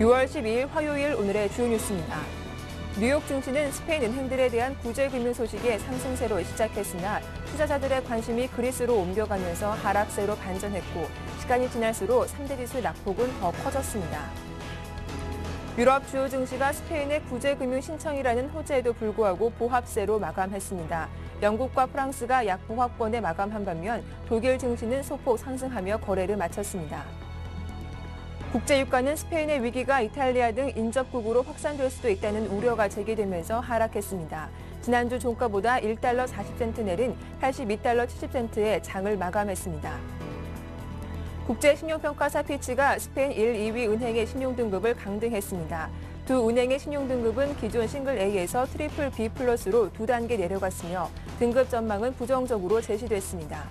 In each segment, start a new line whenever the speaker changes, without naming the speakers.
6월 12일 화요일 오늘의 주요 뉴스입니다. 뉴욕 증시는 스페인 은행들에 대한 구제 금융 소식에 상승세로 시작했으나 투자자들의 관심이 그리스로 옮겨가면서 하락세로 반전했고 시간이 지날수록 3대 지수 낙폭은 더 커졌습니다. 유럽 주요 증시가 스페인의 구제 금융 신청이라는 호재에도 불구하고 보합세로 마감했습니다. 영국과 프랑스가 약보합권에 마감한 반면 독일 증시는 소폭 상승하며 거래를 마쳤습니다. 국제유가는 스페인의 위기가 이탈리아 등 인접국으로 확산될 수도 있다는 우려가 제기되면서 하락했습니다. 지난주 종가보다 1달러 40센트 내린 82달러 70센트에 장을 마감했습니다. 국제신용평가사 피치가 스페인 1, 2위 은행의 신용등급을 강등했습니다. 두 은행의 신용등급은 기존 싱글 A에서 트리플 B 플러스로 2단계 내려갔으며 등급 전망은 부정적으로 제시됐습니다.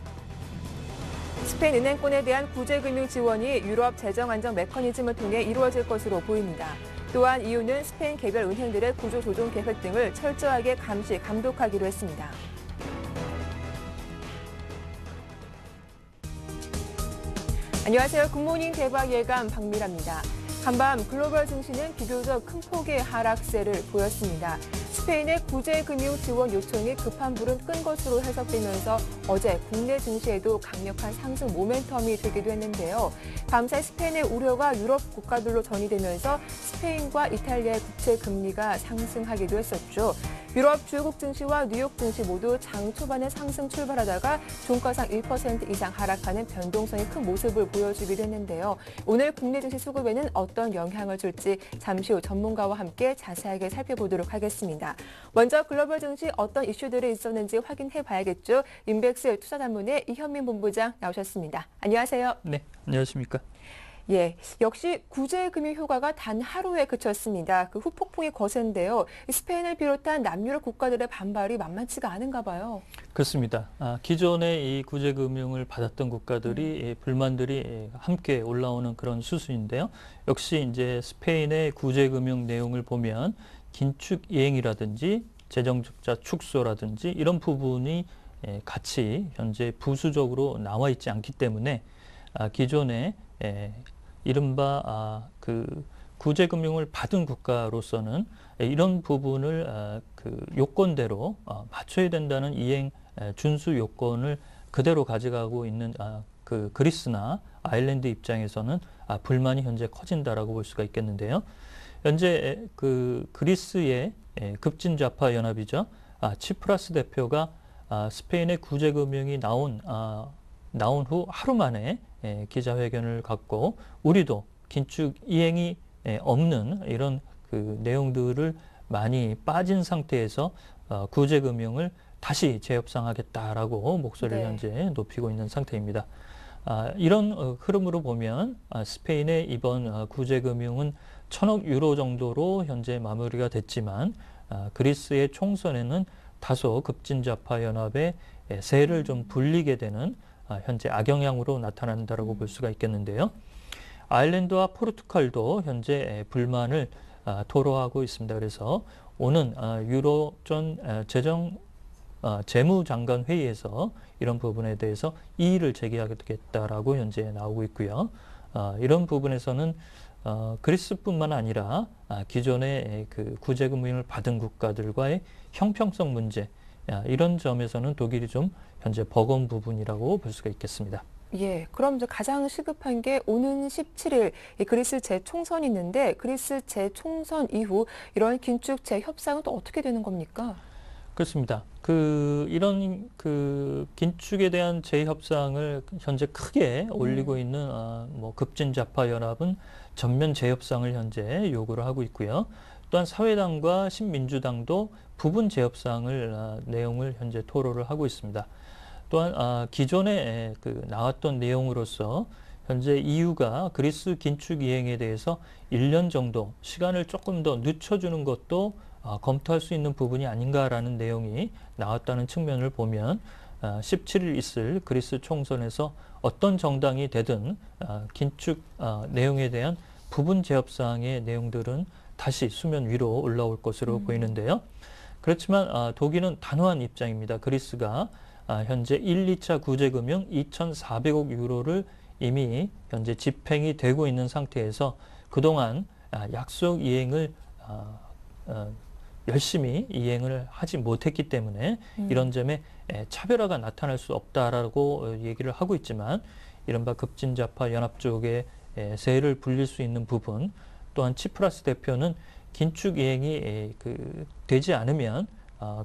스페인 은행권에 대한 구제금융 지원이 유럽 재정안정 메커니즘을 통해 이루어질 것으로 보입니다. 또한 이유는 스페인 개별 은행들의 구조조정 계획 등을 철저하게 감시, 감독하기로 했습니다. 안녕하세요. 굿모닝 대박 예감 박미라입니다. 간밤 글로벌 증시는 비교적 큰 폭의 하락세를 보였습니다. 스페인의 구제금융 지원 요청이 급한 불은 끈 것으로 해석되면서 어제 국내 증시에도 강력한 상승 모멘텀이 되기도 했는데요. 밤새 스페인의 우려가 유럽 국가들로 전이되면서 스페인과 이탈리아의 국채 금리가 상승하기도 했었죠. 유럽 주요국 증시와 뉴욕 증시 모두 장 초반에 상승 출발하다가 종가상 1% 이상 하락하는 변동성이 큰 모습을 보여주기도 했는데요. 오늘 국내 증시 수급에는 어떤 영향을 줄지 잠시 후 전문가와 함께 자세하게 살펴보도록 하겠습니다. 먼저 글로벌 증시 어떤 이슈들이 있었는지 확인해 봐야겠죠. 인백스 투자단문의 이현민 본부장 나오셨습니다. 안녕하세요.
네, 안녕하십니까.
예, 역시 구제금융 효과가 단 하루에 그쳤습니다. 그 후폭풍이 거센데요. 스페인을 비롯한 남유럽 국가들의 반발이 만만치가 않은가 봐요.
그렇습니다. 기존에 이 구제금융을 받았던 국가들이 불만들이 함께 올라오는 그런 수순인데요. 역시 이제 스페인의 구제금융 내용을 보면 긴축 이행이라든지 재정적자 축소라든지 이런 부분이 같이 현재 부수적으로 나와 있지 않기 때문에 기존에 이른바 그 구제금융을 받은 국가로서는 이런 부분을 그 요건대로 맞춰야 된다는 이행 준수 요건을 그대로 가져가고 있는 그 그리스나 아일랜드 입장에서는 불만이 현재 커진다라고 볼 수가 있겠는데요. 현재 그 그리스의 급진 좌파 연합이죠. 치프라스 대표가 스페인의 구제금융이 나온 후 하루 만에 기자회견을 갖고 우리도 긴축 이행이 없는 이런 그 내용들을 많이 빠진 상태에서 구제금융을 다시 재협상하겠다라고 목소리를 현재 높이고 있는 상태입니다. 이런 흐름으로 보면 스페인의 이번 구제금융은 1,000억 유로 정도로 현재 마무리가 됐지만 그리스의 총선에는 다소 급진좌파 연합의 세를 좀 불리게 되는 현재 악영향으로 나타난다고 볼 수가 있겠는데요. 아일랜드와 포르투갈도 현재 불만을 토로하고 있습니다. 그래서 오는 유로존 재무장관 회의에서 이런 부분에 대해서 이의를 제기하겠다라고 현재 나오고 있고요. 이런 부분에서는 그리스뿐만 아니라 기존의 그 구제금융을 받은 국가들과의 형평성 문제 이런 점에서는 독일이 좀 현재 버거운 부분이라고 볼 수가 있겠습니다.
예, 그럼 이제 가장 시급한 게 오는 17일 그리스 재총선이 있는데 그리스 재총선 이후 이런 긴축 재협상은 또 어떻게 되는 겁니까?
그렇습니다. 이런 긴축에 대한 재협상을 현재 크게 올리고 있는 급진좌파 연합은 전면 재협상을 현재 요구를 하고 있고요. 또한 사회당과 신민주당도 부분 재협상을 내용을 현재 토로를 하고 있습니다. 또한 기존에 나왔던 내용으로서 현재 EU가 그리스 긴축 이행에 대해서 1년 정도 시간을 조금 더 늦춰주는 것도 검토할 수 있는 부분이 아닌가라는 내용이 나왔다는 측면을 보면 17일 있을 그리스 총선에서 어떤 정당이 되든 긴축 내용에 대한 부분 재협상의 내용들은 다시 수면 위로 올라올 것으로 보이는데요. 그렇지만 독일은 단호한 입장입니다. 그리스가 현재 1, 2차 구제금융 2,400억 유로를 이미 현재 집행이 되고 있는 상태에서 그동안 약속 이행을 열심히 이행을 하지 못했기 때문에 이런 점에 차별화가 나타날 수 없다라고 얘기를 하고 있지만 이른바 급진좌파 연합 쪽에 세를 불릴 수 있는 부분 또한 치프라스 대표는 긴축 이행이 되지 않으면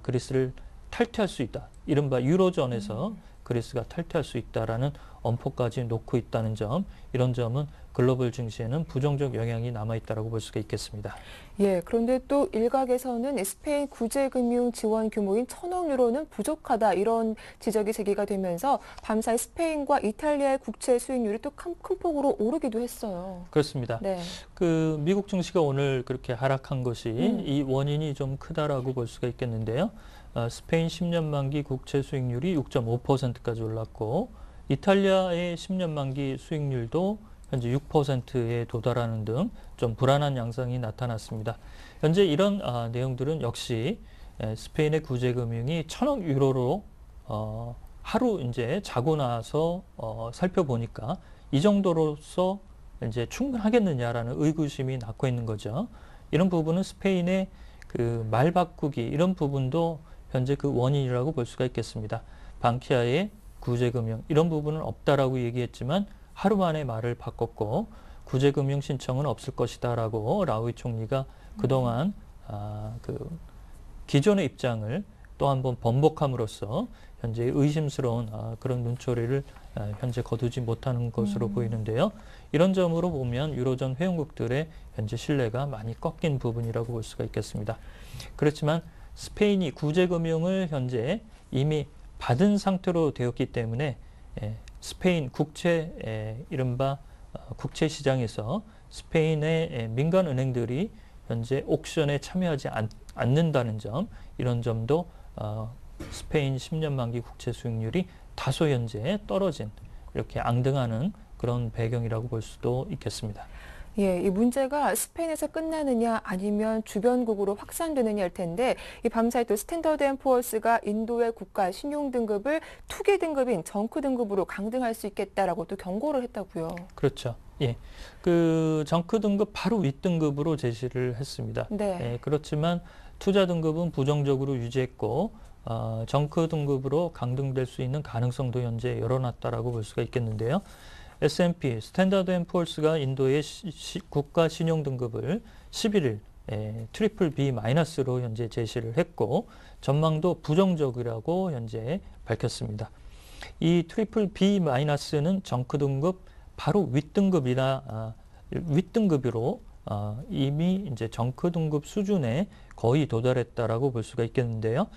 그리스를 탈퇴할 수 있다. 이른바 유로존에서 그리스가 탈퇴할 수 있다라는 엄포까지 놓고 있다는 점, 이런 점은 글로벌 증시에는 부정적 영향이 남아있다고 볼 수가 있겠습니다.
예, 그런데 또 일각에서는 스페인 구제금융 지원 규모인 1,000억 유로는 부족하다 이런 지적이 제기가 되면서 밤사이 스페인과 이탈리아의 국채 수익률이 또 큰 폭으로 오르기도 했어요.
그렇습니다.
네.
미국 증시가 오늘 그렇게 하락한 것이 이 원인이 좀 크다라고 볼 수가 있겠는데요. 스페인 10년 만기 국채 수익률이 6.5%까지 올랐고 이탈리아의 10년 만기 수익률도 현재 6%에 도달하는 등 좀 불안한 양상이 나타났습니다. 현재 이런 내용들은 역시 스페인의 구제금융이 1,000억 유로로 하루 이제 자고 나서 살펴보니까 이 정도로서 이제 충분하겠느냐라는 의구심이 낳고 있는 거죠. 이런 부분은 스페인의 말 바꾸기 이런 부분도 현재 그 원인이라고 볼 수가 있겠습니다. 방키아의 구제금융 이런 부분은 없다라고 얘기했지만 하루 만에 말을 바꿨고 구제금융 신청은 없을 것이다라고 라우이 총리가 그동안 기존의 입장을 또 한 번 번복함으로써 현재 의심스러운 그런 눈초리를 현재 거두지 못하는 것으로 보이는데요. 이런 점으로 보면 유로존 회원국들의 현재 신뢰가 많이 꺾인 부분이라고 볼 수가 있겠습니다. 그렇지만 스페인이 구제금융을 현재 이미 받은 상태로 되었기 때문에 스페인 국채 이른바 국채 시장에서 스페인의 민간 은행들이 현재 옥션에 참여하지 않는다는 점, 이런 점도 스페인 10년 만기 국채 수익률이 다소 현재 떨어진 이렇게 앙등하는 그런 배경이라고 볼 수도 있겠습니다.
예, 이 문제가 스페인에서 끝나느냐 아니면 주변국으로 확산되느냐일 텐데 이 밤사이 또 스탠더드 앤 푸어스가 인도의 국가 신용 등급을 투기 등급인 정크 등급으로 강등할 수 있겠다라고 또 경고를 했다고요.
그렇죠. 예, 정크 등급 바로 윗등급으로 제시를 했습니다.
네.
예, 그렇지만 투자 등급은 부정적으로 유지했고 정크 등급으로 강등될 수 있는 가능성도 현재 열어놨다라고 볼 수가 있겠는데요. S&P, 스탠더드 앤 푸어스가 인도의 국가 신용 등급을 11일 트리플 B-로 현재 제시를 했고 전망도 부정적이라고 현재 밝혔습니다. 이 트리플 B-는 정크 등급 바로 윗등급으로 이미 이제 정크 등급 수준에 거의 도달했다라고 볼 수가 있겠는데요.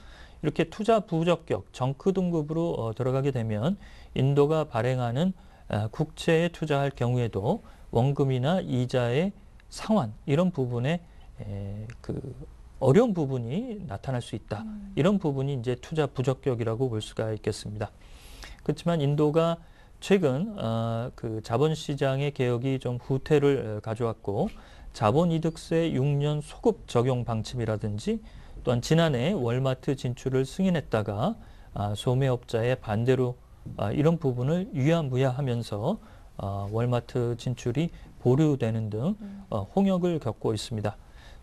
이렇게 투자 부적격 정크 등급으로 들어가게 되면 인도가 발행하는 국채에 투자할 경우에도 원금이나 이자의 상환 이런 부분에 어려운 부분이 나타날 수 있다. 이런 부분이 이제 투자 부적격이라고 볼 수가 있겠습니다. 그렇지만 인도가 최근 자본시장의 개혁이 좀 후퇴를 가져왔고 자본이득세 6년 소급 적용 방침이라든지 또한 지난해 월마트 진출을 승인했다가 소매업자의 반대로 이런 부분을 유야무야하면서 월마트 진출이 보류되는 등 홍역을 겪고 있습니다.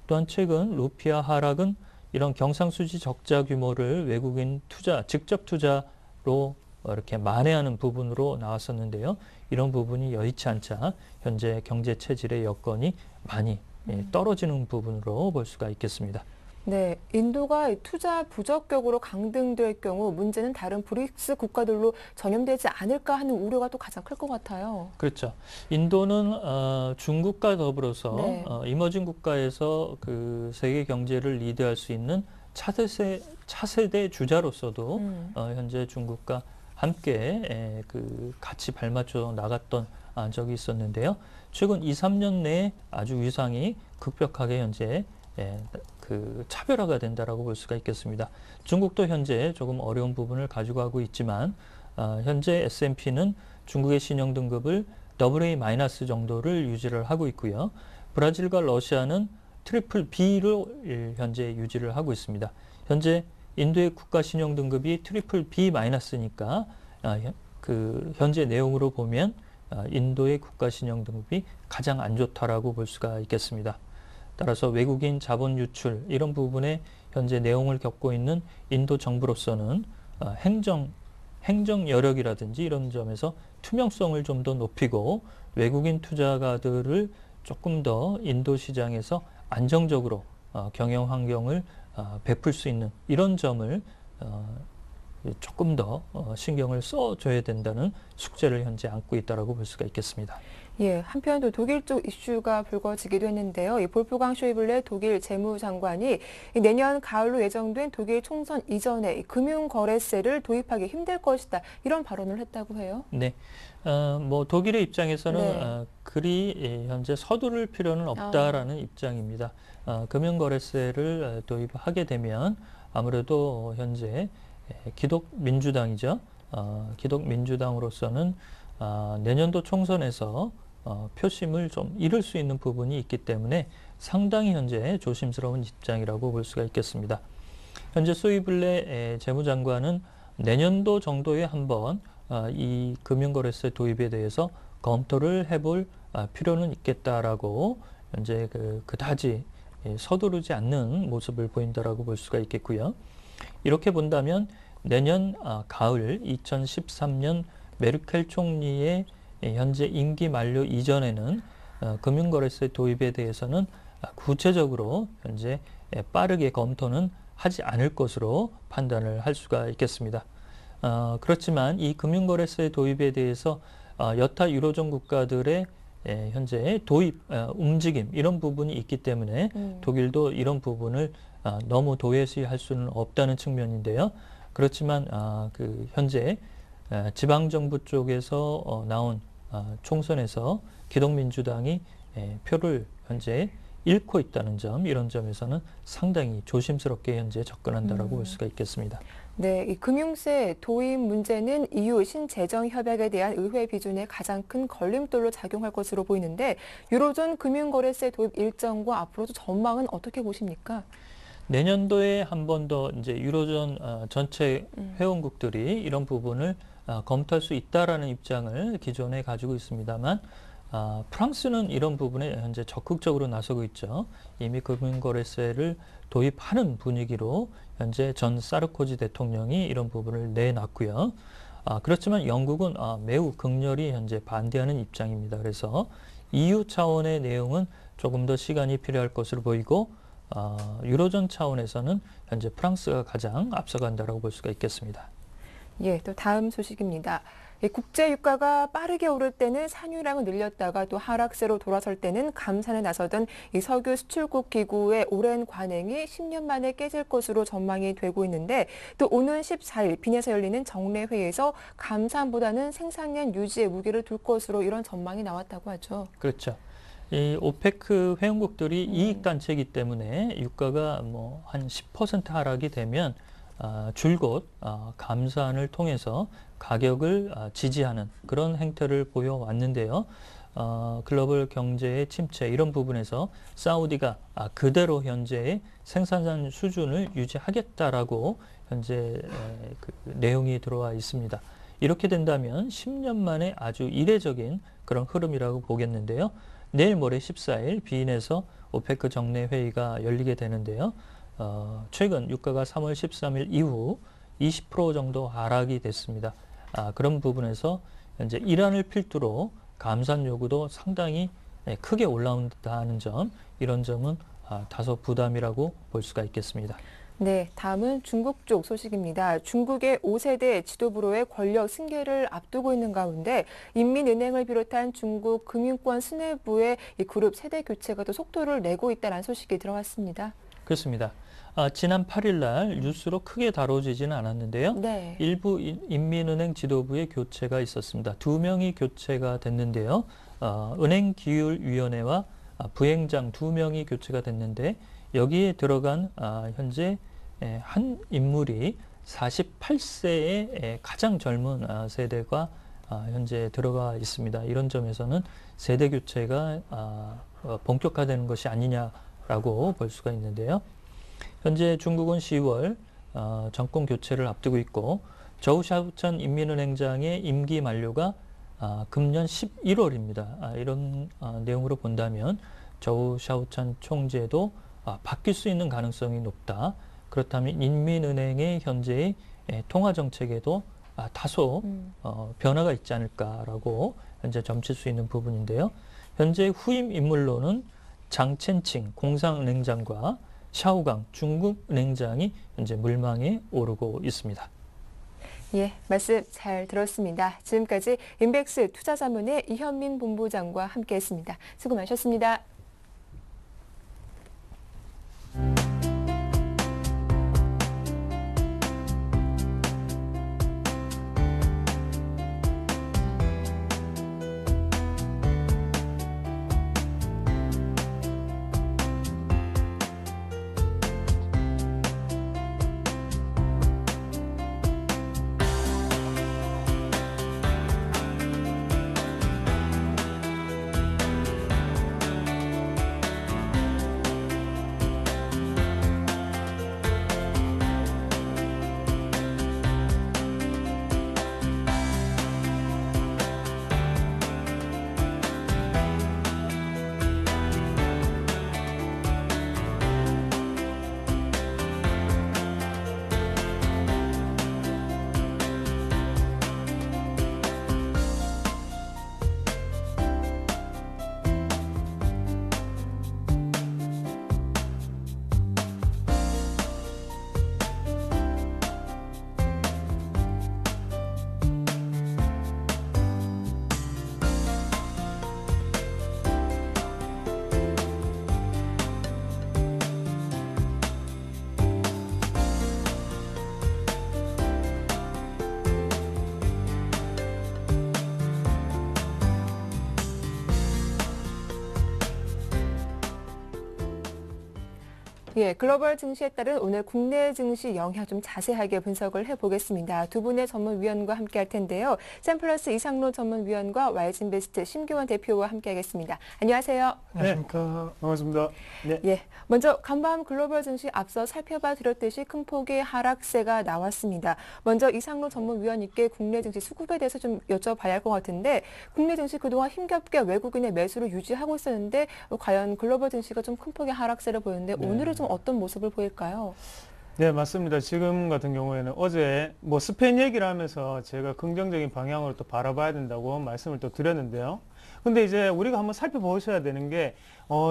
또한 최근 루피아 하락은 이런 경상수지 적자 규모를 외국인 직접 투자로 이렇게 만회하는 부분으로 나왔었는데요. 이런 부분이 여의치 않자 현재 경제 체질의 여건이 많이 떨어지는 부분으로 볼 수가 있겠습니다.
네, 인도가 투자 부적격으로 강등될 경우 문제는 다른 브릭스 국가들로 전염되지 않을까 하는 우려가 또 가장 클 것 같아요.
그렇죠. 인도는 중국과 더불어서
네.
이머징 국가에서 세계 경제를 리드할 수 있는 차세대 주자로서도 현재 중국과 함께 같이 발맞춰 나갔던 적이 있었는데요. 최근 2, 3년 내에 아주 위상이 급격하게 현재 차별화가 된다라고 볼 수가 있겠습니다. 중국도 현재 조금 어려운 부분을 가지고 가고 있지만 현재 S&P는 중국의 신용 등급을 AA- 정도를 유지를 하고 있고요. 브라질과 러시아는 트리플 B로 현재 유지를 하고 있습니다. 현재 인도의 국가 신용 등급이 트리플 B-니까 현재 내용으로 보면 인도의 국가 신용 등급이 가장 안 좋다라고 볼 수가 있겠습니다. 따라서 외국인 자본 유출 이런 부분에 현재 내용을 겪고 있는 인도 정부로서는 행정 여력이라든지 이런 점에서 투명성을 좀 더 높이고 외국인 투자가들을 조금 더 인도 시장에서 안정적으로 경영 환경을 베풀 수 있는 이런 점을 조금 더 신경을 써줘야 된다는 숙제를 현재 안고 있다라고 볼 수가 있겠습니다.
예, 한편 또 독일 쪽 이슈가 불거지기도 했는데요. 이 볼프강 쇼이블레 독일 재무장관이 내년 가을로 예정된 독일 총선 이전에 이 금융거래세를 도입하기 힘들 것이다. 이런 발언을 했다고 해요.
네, 뭐 독일의 입장에서는
네.
그리 현재 서두를 필요는 없다라는 입장입니다. 금융거래세를 도입하게 되면 아무래도 현재 기독민주당이죠. 기독민주당으로서는 내년도 총선에서 표심을 좀 잃을 수 있는 부분이 있기 때문에 상당히 현재 조심스러운 입장이라고 볼 수가 있겠습니다. 현재 소이블레 재무장관은 내년도 정도에 한번 이 금융거래세 도입에 대해서 검토를 해볼 필요는 있겠다라고 현재 그다지 서두르지 않는 모습을 보인다라고 볼 수가 있겠고요. 이렇게 본다면 내년 가을 2013년 메르켈 총리의 현재 임기 만료 이전에는 금융거래세 도입에 대해서는 구체적으로 현재 빠르게 검토는 하지 않을 것으로 판단을 할 수가 있겠습니다. 그렇지만 이 금융거래세 도입에 대해서 여타 유로존 국가들의 현재 도입 움직임 이런 부분이 있기 때문에 독일도 이런 부분을 너무 도외시할 수는 없다는 측면인데요. 그렇지만 현재 지방정부 쪽에서 나온 총선에서 기독민주당이 표를 현재 잃고 있다는 점, 이런 점에서는 상당히 조심스럽게 현재 접근한다라고 볼 수가 있겠습니다.
네, 이 금융세 도입 문제는 EU 신재정 협약에 대한 의회 비준의 가장 큰 걸림돌로 작용할 것으로 보이는데 유로존 금융거래세 도입 일정과 앞으로도 전망은 어떻게 보십니까?
내년도에 한 번 더 이제 유로존 전체 회원국들이 이런 부분을 검토할 수 있다라는 입장을 기존에 가지고 있습니다만 프랑스는 이런 부분에 현재 적극적으로 나서고 있죠. 이미 금융거래세를 도입하는 분위기로 현재 전 사르코지 대통령이 이런 부분을 내놨고요. 그렇지만 영국은 매우 극렬히 현재 반대하는 입장입니다. 그래서 EU 차원의 내용은 조금 더 시간이 필요할 것으로 보이고 유로존 차원에서는 현재 프랑스가 가장 앞서간다라고 볼 수가 있겠습니다.
예, 또 다음 소식입니다. 국제 유가가 빠르게 오를 때는 산유량을 늘렸다가 또 하락세로 돌아설 때는 감산에 나서던 이 석유 수출국 기구의 오랜 관행이 10년 만에 깨질 것으로 전망이 되고 있는데 또 오는 14일 빈에서 열리는 정례 회의에서 감산보다는 생산량 유지에 무게를 둘 것으로 이런 전망이 나왔다고 하죠.
그렇죠. 이 오페크 회원국들이 이익 단체이기 때문에 유가가 뭐 한 10% 하락이 되면 줄곧 감산을 통해서 가격을 지지하는 그런 행태를 보여왔는데요. 글로벌 경제의 침체 이런 부분에서 사우디가 그대로 현재의 생산량 수준을 유지하겠다라고 현재 그 내용이 들어와 있습니다. 이렇게 된다면 10년 만에 아주 이례적인 그런 흐름이라고 보겠는데요. 내일 모레 14일 비인에서 오페크 정례 회의가 열리게 되는데요. 최근 유가가 3월 13일 이후 20% 정도 하락이 됐습니다. 그런 부분에서 현재 이란을 필두로 감산 요구도 상당히 크게 올라온다는 점, 이런 점은 다소 부담이라고 볼 수가 있겠습니다.
네, 다음은 중국 쪽 소식입니다. 중국의 5세대 지도부로의 권력 승계를 앞두고 있는 가운데 인민은행을 비롯한 중국 금융권 수뇌부의 이 그룹 세대 교체가 또 속도를 내고 있다는 소식이 들어왔습니다.
그렇습니다. 지난 8일 날 뉴스로 크게 다뤄지지는 않았는데요.
네.
일부 인민은행 지도부의 교체가 있었습니다. 2명이 교체가 됐는데요. 은행기율위원회와 부행장 2명이 교체가 됐는데 여기에 들어간 현재 한 인물이 48세의 가장 젊은 세대가 현재 들어가 있습니다. 이런 점에서는 세대 교체가 본격화되는 것이 아니냐라고 볼 수가 있는데요. 현재 중국은 10월 정권 교체를 앞두고 있고 저우샤우천 인민은행장의 임기 만료가 금년 11월입니다. 이런 내용으로 본다면 저우 샤오찬 총재도 바뀔 수 있는 가능성이 높다. 그렇다면 인민은행의 현재의 통화 정책에도 다소 변화가 있지 않을까라고 현재 점칠 수 있는 부분인데요. 현재 후임 인물로는 장첸칭 공상은행장과 샤오강 중국은행장이 현재 물망에 오르고 있습니다.
예, 말씀 잘 들었습니다. 지금까지 인백스 투자자문의 이현민 본부장과 함께했습니다. 수고 많으셨습니다. 예, 글로벌 증시에 따른 오늘 국내 증시 영향 좀 자세하게 분석을 해보겠습니다. 두 분의 전문위원과 함께할 텐데요. 샘플러스 이상로 전문위원과 YG인베스트 심교원 대표와 함께하겠습니다. 안녕하세요.
안녕하십니까. 반갑습니다. 네.
예, 먼저 간밤 글로벌 증시 앞서 살펴봐 드렸듯이 큰 폭의 하락세가 나왔습니다. 먼저 이상로 전문위원님께 국내 증시 수급에 대해서 좀 여쭤봐야 할 것 같은데 국내 증시 그동안 힘겹게 외국인의 매수를 유지하고 있었는데 과연 글로벌 증시가 좀 큰 폭의 하락세를 보였는데
네.
오늘은 좀 어떤 모습을 보일까요?
네, 맞습니다. 지금 같은 경우에는 어제 스페인 얘기를 하면서 제가 긍정적인 방향으로 또 바라봐야 된다고 말씀을 또 드렸는데요. 근데 이제 우리가 한번 살펴보셔야 되는 게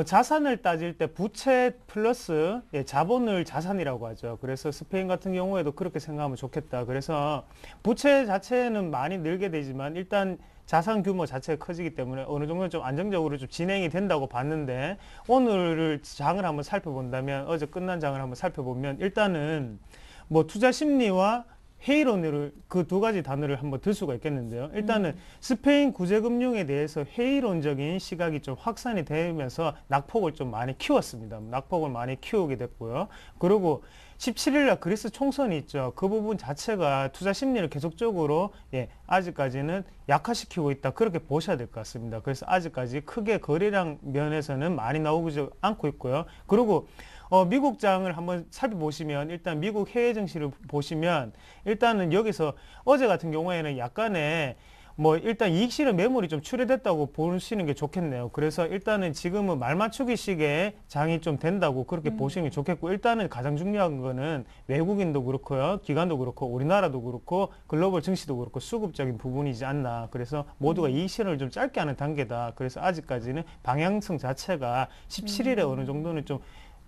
자산을 따질 때 부채 플러스 자본을 자산이라고 하죠. 그래서 스페인 같은 경우에도 그렇게 생각하면 좋겠다. 그래서 부채 자체는 많이 늘게 되지만 일단 자산 규모 자체가 커지기 때문에 어느 정도 좀 안정적으로 좀 진행이 된다고 봤는데 오늘 장을 한번 살펴본다면 어제 끝난 장을 한번 살펴보면 일단은 투자 심리와 회의론을 그 두 가지 단어를 한번 들 수가 있겠는데요. 일단은 스페인 구제금융에 대해서 회의론적인 시각이 좀 확산이 되면서 낙폭을 좀 많이 키웠습니다. 낙폭을 많이 키우게 됐고요. 그리고 17일날 그리스 총선이 있죠. 그 부분 자체가 투자 심리를 계속적으로 아직까지는 약화시키고 있다. 그렇게 보셔야 될 것 같습니다. 그래서 아직까지 크게 거래량 면에서는 많이 나오지 않고 있고요. 그리고 미국장을 한번 살펴보시면 일단 미국 해외 증시를 보시면 일단은 여기서 어제 같은 경우에는 약간의 일단 이익 실현 매물이 좀 출회됐다고 보시는 게 좋겠네요. 그래서 일단은 지금은 말 맞추기 식의 장이 좀 된다고 그렇게 보시는 게 좋겠고 일단은 가장 중요한 거는 외국인도 그렇고요. 기관도 그렇고 우리나라도 그렇고 글로벌 증시도 그렇고 수급적인 부분이지 않나. 그래서 모두가 이익 실현을 좀 짧게 하는 단계다. 그래서 아직까지는 방향성 자체가 17일에 어느 정도는 좀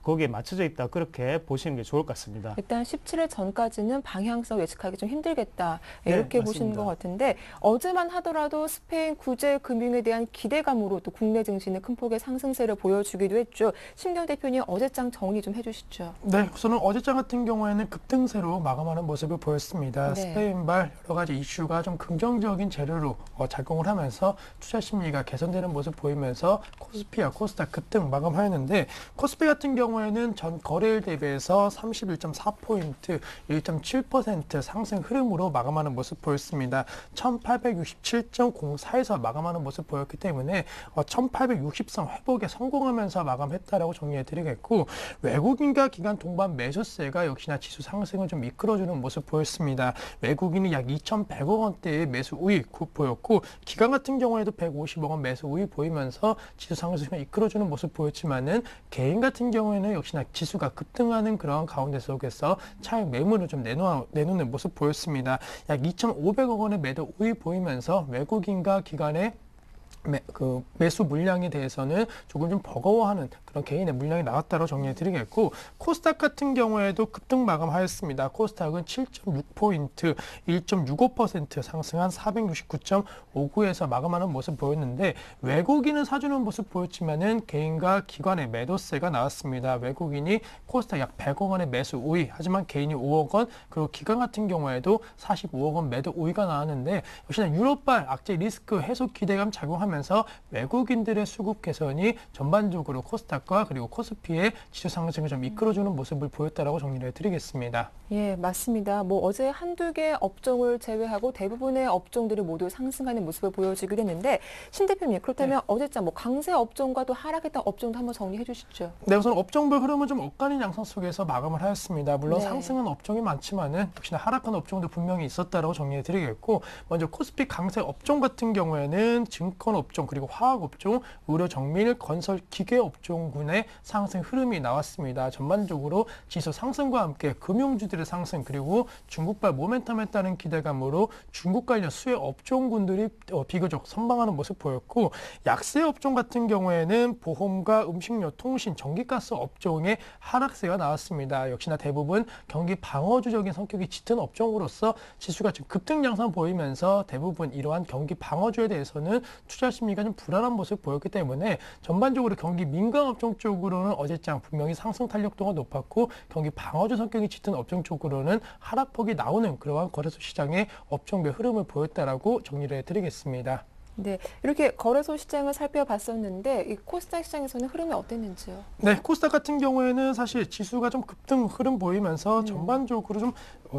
거기에 맞춰져 있다. 그렇게 보시는 게 좋을 것 같습니다.
일단 17일 전까지는 방향성 예측하기 좀 힘들겠다. 이렇게
네,
보시는
맞습니다.
것 같은데 어제만 하더라도 스페인 구제 금융에 대한 기대감으로 또 국내 증시는 큰 폭의 상승세를 보여주기도 했죠. 심경 대표님 어제장 정리 좀 해주시죠.
네, 우선은 어제장 같은 경우에는 급등세로 마감하는 모습을 보였습니다.
네.
스페인발 여러 가지 이슈가 좀 긍정적인 재료로 작용을 하면서 투자 심리가 개선되는 모습 보이면서 코스피와 코스닥 급등 마감하였는데 코스피 같은 경우에 경우에는 전 거래일 대비해서 31.4포인트, 1.7% 상승 흐름으로 마감하는 모습 보였습니다. 1867.04에서 마감하는 모습 보였기 때문에 1860선 회복에 성공하면서 마감했다라고 정리해 드리겠고, 외국인과 기관 동반 매수세가 역시나 지수 상승을 좀 이끌어주는 모습 보였습니다. 외국인이 약 2,100억 원대의 매수 우위 보였고, 기관 같은 경우에도 150억 원 매수 우위 보이면서 지수 상승을 이끌어주는 모습 보였지만은, 개인 같은 경우에는 역시나 지수가 급등하는 그런 가운데 속에서 차익 매물을 좀 내놓는 모습 보였습니다. 약 2,500억 원의 매도 우위 보이면서 외국인과 기관의 매수 물량에 대해서는 조금 좀 버거워하는 그런 개인의 물량이 나왔다고 정리해 드리겠고, 코스닥 같은 경우에도 급등 마감하였습니다. 코스닥은 7.6포인트, 1.65% 상승한 469.59에서 마감하는 모습 보였는데, 외국인은 사주는 모습 보였지만은 개인과 기관의 매도세가 나왔습니다. 외국인이 코스닥 약 100억 원의 매수 우위, 하지만 개인이 5억 원, 그리고 기관 같은 경우에도 45억 원 매도 우위가 나왔는데, 역시나 유럽발 악재 리스크 해소 기대감 작용하면서 외국인들의 수급 개선이 전반적으로 코스닥과 그리고 코스피의 지수 상승을 좀 이끌어주는 모습을 보였다라고 정리를 해드리겠습니다.
예, 맞습니다. 뭐 어제 한두 개 업종을 제외하고 대부분의 업종들이 모두 상승하는 모습을 보여주기도 했는데, 신 대표님, 그렇다면 어제자 뭐 강세 업종과 또 하락했던 업종도 한번 정리해 주시죠.
네, 우선 업종별 흐름은 좀 엇갈린 양상 속에서 마감을 하였습니다. 물론
네.
상승한 업종이 많지만은 역시나 하락한 업종도 분명히 있었다라고 정리해 드리겠고, 먼저 코스피 강세 업종 같은 경우에는 증권 업종, 그리고 화학 업종, 의료 정밀, 건설 기계 업종군의 상승 흐름이 나왔습니다. 전반적으로 지수 상승과 함께 금융주들의 상승, 그리고 중국발 모멘텀에 따른 기대감으로 중국 관련 수혜 업종군들이 비교적 선방하는 모습 보였고, 약세 업종 같은 경우에는 보험과 음식료, 통신, 전기가스 업종의 하락세가 나왔습니다. 역시나 대부분 경기 방어주적인 성격이 짙은 업종으로서 지수가 지금 급등 양상 보이면서 대부분 이러한 경기 방어주에 대해서는 투자 심리가 좀 불안한 모습 보였기 때문에, 전반적으로 경기 민감 업종 쪽으로는 어제장 분명히 상승 탄력도가 높았고, 경기 방어주 성격이 짙은 업종 쪽으로는 하락폭이 나오는 그러한 거래소 시장의 업종별 흐름을 보였다라고 정리를 해드리겠습니다.
네, 이렇게 거래소 시장을 살펴봤었는데 이 코스닥 시장에서는 흐름이 어땠는지요?
네, 코스닥 같은 경우에는 사실 지수가 좀 급등 흐름 보이면서 전반적으로 좀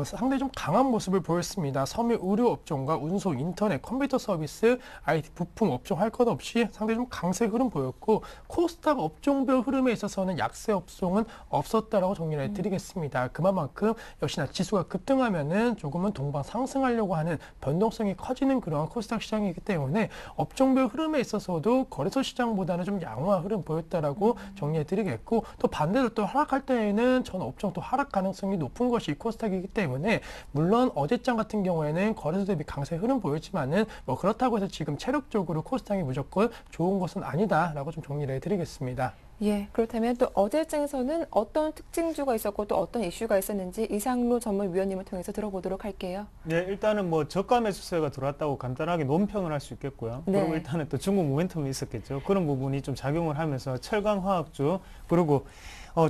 상당히 좀 강한 모습을 보였습니다. 섬유 의료 업종과 운송, 인터넷, 컴퓨터 서비스, IT 부품 업종 할 것 없이 상당히 좀 강세 흐름 보였고, 코스닥 업종별 흐름에 있어서는 약세 업종은 없었다라고 정리를 해드리겠습니다. 그만큼 역시나 지수가 급등하면은 조금은 동반 상승하려고 하는 변동성이 커지는 그러한 코스닥 시장이기 때문에 업종별 흐름에 있어서도 거래소 시장보다는 좀 양호한 흐름 보였다라고 정리해드리겠고, 또 반대로 또 하락할 때에는 전 업종 또 하락 가능성이 높은 것이 코스닥이기 때문에, 물론 어제장 같은 경우에는 거래소 대비 강세 흐름 보였지만은 뭐 그렇다고 해서 지금 체력적으로 코스닥이 무조건 좋은 것은 아니다라고 좀 정리를 해드리겠습니다.
예, 그렇다면 또 어제장에서는 어떤 특징주가 있었고 또 어떤 이슈가 있었는지 이상로 전문위원님을 통해서 들어보도록 할게요.
네, 일단은 뭐 저가 매수세가 들어왔다고 간단하게 논평을 할 수 있겠고요.
네.
그리고 일단은 또 중국 모멘텀이 있었겠죠. 그런 부분이 좀 작용을 하면서 철강 화학주, 그리고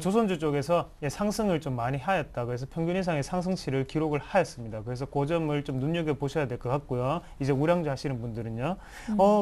조선주 쪽에서 상승을 좀 많이 하였다. 그래서 평균 이상의 상승치를 기록을 하였습니다. 그래서 그 점을 좀 눈여겨보셔야 될 것 같고요. 이제 우량주 하시는 분들은요.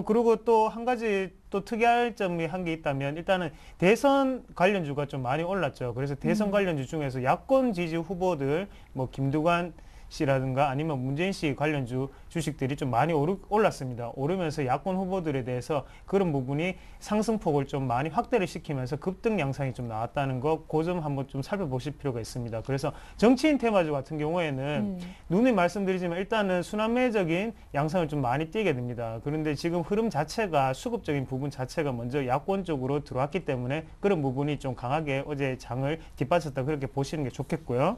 그리고 또 한 가지 또 특이할 점이 한 게 있다면, 일단은 대선 관련주가 좀 많이 올랐죠. 그래서 대선 관련주 중에서 야권 지지 후보들, 뭐 김두관 씨라든가 아니면 문재인 씨 관련주 주식들이 좀 많이 올랐습니다. 오르면서 야권 후보들에 대해서 그런 부분이 상승폭을 좀 많이 확대를 시키면서 급등 양상이 좀 나왔다는 거, 그 점 한번 좀 살펴보실 필요가 있습니다. 그래서 정치인 테마주 같은 경우에는 누누이 말씀드리지만 일단은 순환매적인 양상을 좀 많이 띠게 됩니다. 그런데 지금 흐름 자체가, 수급적인 부분 자체가 먼저 야권 쪽으로 들어왔기 때문에 그런 부분이 좀 강하게 어제 장을 뒷받쳤다, 그렇게 보시는 게 좋겠고요.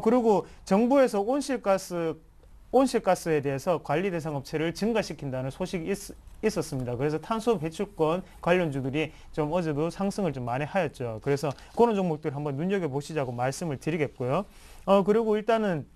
그리고 정부에서 온실가스에 대해서 관리 대상 업체를 증가시킨다는 소식이 있었습니다. 그래서 탄소 배출권 관련주들이 좀 어제도 상승을 좀 많이 하였죠. 그래서 그런 종목들 한번 눈여겨보시자고 말씀을 드리겠고요. 그리고 일단은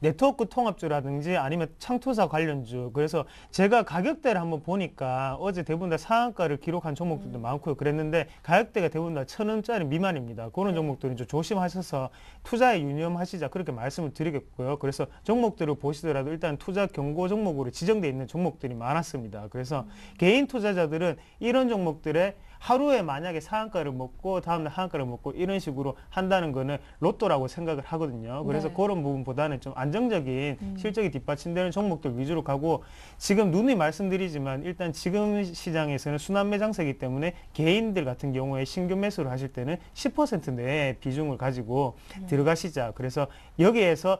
네트워크 통합주라든지 아니면 창투사 관련주, 그래서 제가 가격대를 한번 보니까 어제 대부분 다 상한가를 기록한 종목들도 많고요. 그랬는데 가격대가 대부분 다 1,000원짜리 미만입니다. 그런 종목들은 좀 조심하셔서 투자에 유념하시자, 그렇게 말씀을 드리겠고요. 그래서 종목들을 보시더라도 일단 투자 경고 종목으로 지정되어 있는 종목들이 많았습니다. 그래서 개인 투자자들은 이런 종목들에 하루에 만약에 상한가를 먹고 다음날 하한가를 먹고 이런 식으로 한다는 거는 로또라고 생각을 하거든요. 그래서
네.
그런 부분보다는 좀 안정적인 실적이 뒷받침되는 종목들 위주로 가고, 지금 누누이 말씀드리지만 일단 지금 시장에서는 순환매장세이기 때문에 개인들 같은 경우에 신규 매수를 하실 때는 10% 내의 비중을 가지고 들어가시자. 그래서 여기에서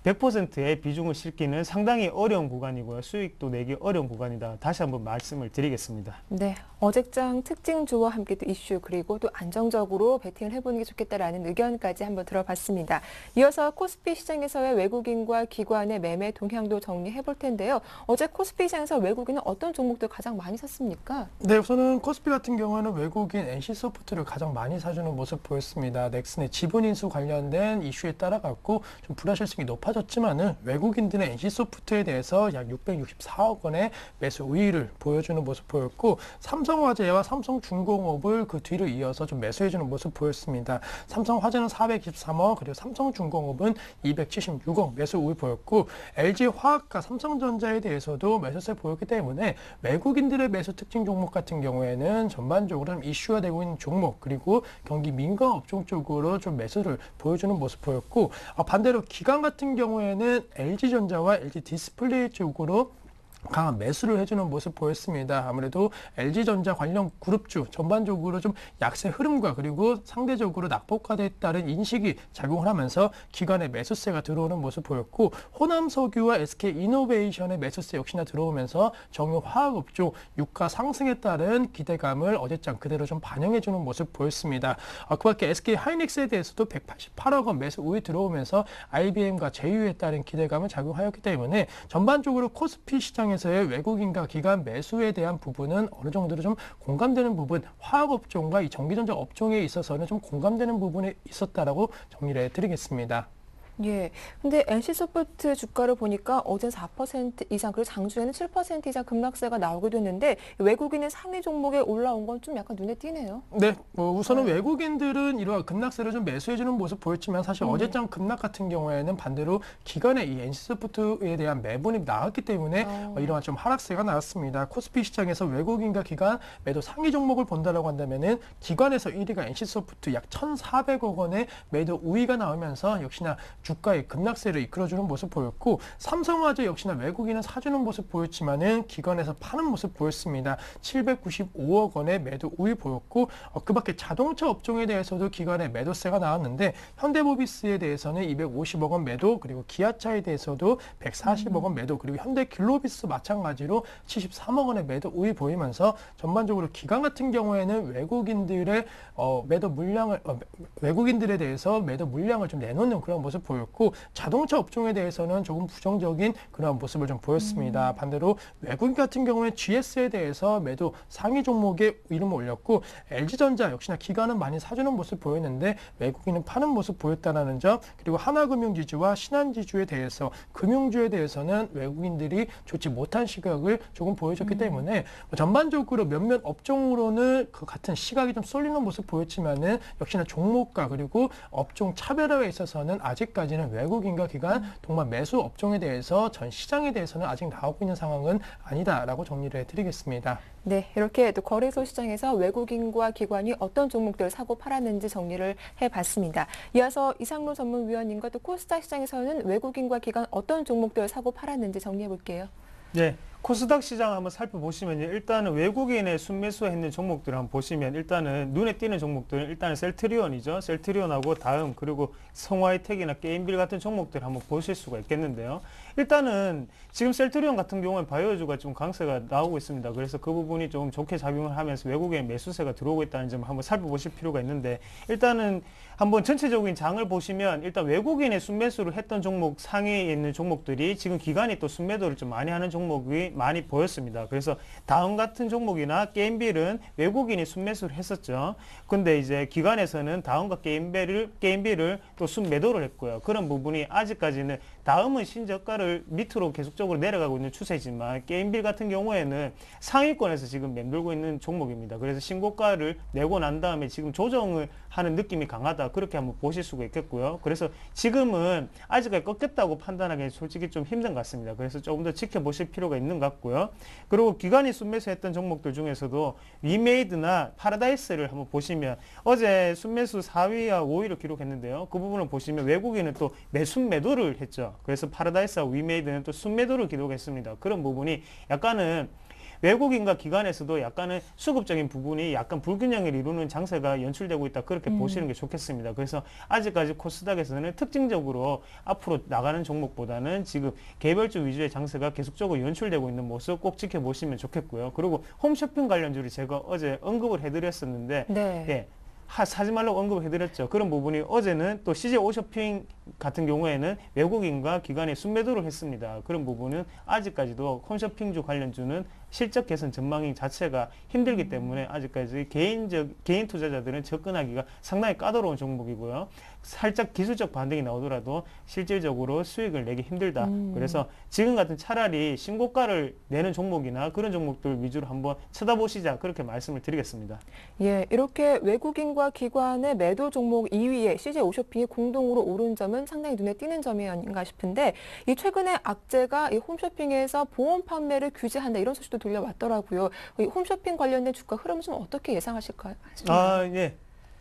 100%의 비중을 실기는 상당히 어려운 구간이고요. 수익도 내기 어려운 구간이다. 다시 한번 말씀을 드리겠습니다.
네, 어제장 특징주와 함께 또 이슈 그리고 또 안정적으로 베팅을 해보는 게 좋겠다라는 의견까지 한번 들어봤습니다. 이어서 코스피 시장에서의 외국인과 기관의 매매 동향도 정리해 볼 텐데요. 어제 코스피 시장에서 외국인은 어떤 종목들 가장 많이 샀습니까?
네, 우선은 코스피 같은 경우에는 외국인 NC소프트를 가장 많이 사주는 모습 보였습니다. 넥슨의 지분 인수 관련된 이슈에 따라갔고 좀 불확실성이 높아졌지만은 외국인들의 NC소프트에 대해서 약 664억 원의 매수 우위를 보여주는 모습 보였고, 삼성화재와 삼성중공업을 그 뒤를 이어서 좀 매수해주는 모습 보였습니다. 삼성화재는 423억, 그리고 삼성중공업은 276억 매수 우위 보였고, LG화학과 삼성전자에 대해서도 매수세 보였기 때문에 외국인들의 매수 특징 종목 같은 경우에는 전반적으로 좀 이슈가 되고 있는 종목, 그리고 경기 민감 업종 쪽으로 좀 매수를 보여주는 모습 보였고, 반대로 기관 같은 경우에는 LG전자와 LG디스플레이 쪽으로 강한 매수를 해주는 모습 보였습니다. 아무래도 LG전자 관련 그룹주 전반적으로 좀 약세 흐름과 그리고 상대적으로 낙폭화됐다는 인식이 작용을 하면서 기관의 매수세가 들어오는 모습 보였고, 호남석유와 SK이노베이션의 매수세 역시나 들어오면서 정유화학업종 유가 상승에 따른 기대감을 어제장 그대로 좀 반영해주는 모습 보였습니다. 그 밖에 SK하이닉스에 대해서도 188억 원 매수 우위 들어오면서 IBM과 제휴에 따른 기대감을 작용하였기 때문에 전반적으로 코스피 시장에서의 외국인과 기관 매수에 대한 부분은 어느 정도로 좀 공감되는 부분, 화학업종과 이 전기전자 업종에 있어서는 좀 공감되는 부분이 있었다라고 정리를 해드리겠습니다.
예. 근데 NC소프트 주가를 보니까 어제 4% 이상, 그리고 장중에는 7% 이상 급락세가 나오게 됐는데 외국인의 상위 종목에 올라온 건 좀 약간 눈에 띄네요.
네, 우선은 외국인들은 이러한 급락세를 좀 매수해주는 모습 보였지만 사실 어제장 급락 같은 경우에는 반대로 기관의 이 NC소프트에 대한 매분이 나왔기 때문에 이러한 좀 하락세가 나왔습니다. 코스피 시장에서 외국인과 기관 매도 상위 종목을 본다라고 한다면은 기관에서 1위가 NC소프트 약 1,400억 원의 매도 우위가 나오면서 역시나 주가의 급락세를 이끌어주는 모습 보였고, 삼성화재 역시나 외국인은 사주는 모습 보였지만은 기관에서 파는 모습 보였습니다. 795억 원의 매도 우위 보였고, 그 밖에 자동차 업종에 대해서도 기관의 매도세가 나왔는데 현대모비스에 대해서는 250억 원 매도, 그리고 기아차에 대해서도 140억 원 매도, 그리고 현대글로비스 마찬가지로 73억 원의 매도 우위 보이면서 전반적으로 기관 같은 경우에는 외국인들의 매도 물량을 외국인들에 대해서 매도 물량을 좀 내놓는 그런 모습 보였고, 자동차 업종에 대해서는 조금 부정적인 그런 모습을 좀 보였습니다. 반대로 외국인 같은 경우에 GS에 대해서 매도 상위 종목에 이름을 올렸고, LG전자 역시나 기관은 많이 사주는 모습 보였는데 외국인은 파는 모습 보였다는 점, 그리고 하나금융지주와 신한지주에 대해서 금융주에 대해서는 외국인들이 좋지 못한 시각을 조금 보여줬기 때문에 전반적으로 몇몇 업종으로는 그 같은 시각이 좀 쏠리는 모습 보였지만은 역시나 종목과 그리고 업종 차별화에 있어서는 아직까지는 외국인과 기관 동반 매수 업종에 대해서 전 시장에 대해서는 아직 나오고 있는 상황은 아니다라고 정리를 해드리겠습니다.
네, 이렇게 또 거래소 시장에서 외국인과 기관이 어떤 종목들을 사고 팔았는지 정리를 해봤습니다. 이어서 이상로 전문위원님과 또 코스닥 시장에서는 외국인과 기관 어떤 종목들을 사고 팔았는지 정리해볼게요.
네. 코스닥 시장 한번 살펴보시면 일단은 외국인의 순매수했는 종목들을 한번 보시면 일단은 눈에 띄는 종목들은 일단은 셀트리온이죠. 셀트리온하고 다음, 그리고 성화이텍이나 게임빌 같은 종목들 한번 보실 수가 있겠는데요. 일단은 지금 셀트리온 같은 경우는 바이오주가 좀 강세가 나오고 있습니다. 그래서 그 부분이 좀 좋게 작용을 하면서 외국인 매수세가 들어오고 있다는 점을 한번 살펴보실 필요가 있는데, 일단은 한번 전체적인 장을 보시면 일단 외국인의 순매수를 했던 종목 상위에 있는 종목들이 지금 기관이 또 순매도를 좀 많이 하는 종목이 많이 보였습니다. 그래서 다음 같은 종목이나 게임빌은 외국인이 순매수를 했었죠. 근데 이제 기관에서는 다음과 게임빌을 또 순매도를 했고요. 그런 부분이 아직까지는 다음은 신저가를 밑으로 계속적으로 내려가고 있는 추세지만 게임빌 같은 경우에는 상위권에서 지금 맴돌고 있는 종목입니다. 그래서 신고가를 내고 난 다음에 지금 조정을 하는 느낌이 강하다. 그렇게 한번 보실 수가 있겠고요. 그래서 지금은 아직까지 꺾였다고 판단하기는 솔직히 좀 힘든 것 같습니다. 그래서 조금 더 지켜보실 필요가 있는 것 같고요. 그리고 기관이 순매수했던 종목들 중에서도 위메이드나 파라다이스를 한번 보시면 어제 순매수 4위와 5위를 기록했는데요. 그 부분을 보시면 외국인은 또 매수매도를 했죠. 그래서 파라다이스와 위메이드는 또 순매도를 기록했습니다. 그런 부분이 약간은 외국인과 기관에서도 약간은 수급적인 부분이 약간 불균형을 이루는 장세가 연출되고 있다. 그렇게 보시는 게 좋겠습니다. 그래서 아직까지 코스닥에서는 특징적으로 앞으로 나가는 종목보다는 지금 개별주 위주의 장세가 계속적으로 연출되고 있는 모습 꼭 지켜보시면 좋겠고요. 그리고 홈쇼핑 관련주를 제가 어제 언급을 해드렸었는데
네.
예, 사지 말라고 언급을 해드렸죠. 그런 부분이 어제는 또 CJ 오쇼핑 같은 경우에는 외국인과 기관이 순매도를 했습니다. 그런 부분은 아직까지도 홈쇼핑주 관련주는 실적 개선 전망이 자체가 힘들기 때문에 아직까지 개인 투자자들은 접근하기가 상당히 까다로운 종목이고요. 살짝 기술적 반등이 나오더라도 실질적으로 수익을 내기 힘들다. 그래서 지금 같은 차라리 신고가를 내는 종목이나 그런 종목들 위주로 한번 쳐다보시자. 그렇게 말씀을 드리겠습니다.
예, 이렇게 외국인과 기관의 매도 종목 2위에 CJ 오쇼핑이 공동으로 오른 점은 상당히 눈에 띄는 점이 아닌가 싶은데 이 최근에 악재가 이 홈쇼핑에서 보험 판매를 규제한다 이런 소식도 들려왔더라고요. 이 홈쇼핑 관련된 주가 흐름 좀 어떻게 예상하실까요?
예.